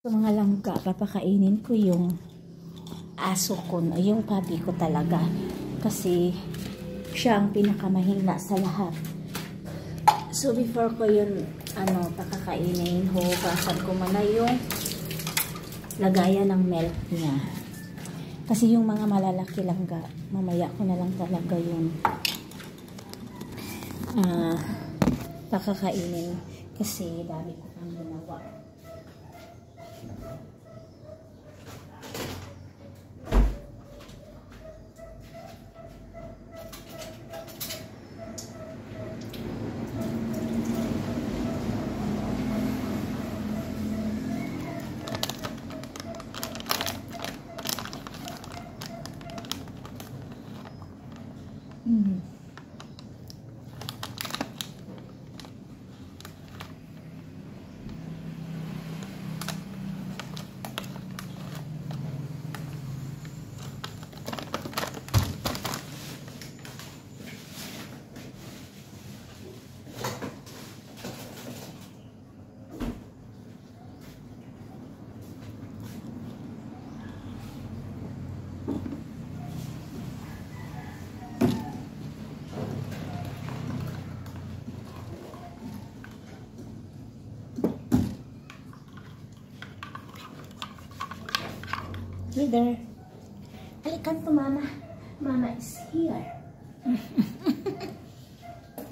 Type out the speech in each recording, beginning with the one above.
Sa mga langka, papakainin ko yung aso ko, yung puppy ko talaga. Kasi siya ang pinakamahina sa lahat. So before ko yun, pakakainin, hugasan ko muna yung lagayan ng milk niya. Kasi yung mga malalaki langga, mamaya ko na lang talaga yun pakakainin. Kasi dami ko pang ginawa. Hey there. Alikan to, Mama. Mama is here.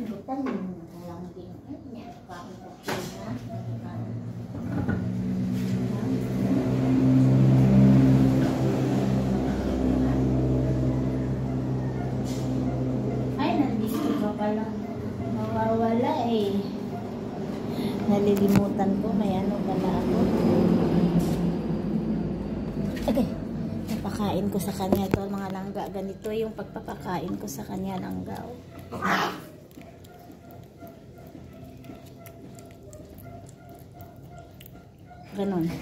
Butan yung nalambing. Ay, parang okay na. Ay, nandito ka pala. Mawawala eh. Nalilimutan ko. May ano pala ako. Okay, napakain ko sa kanya ito mga langga. Ganito yung pagpapakain ko sa kanya langga. Ganon.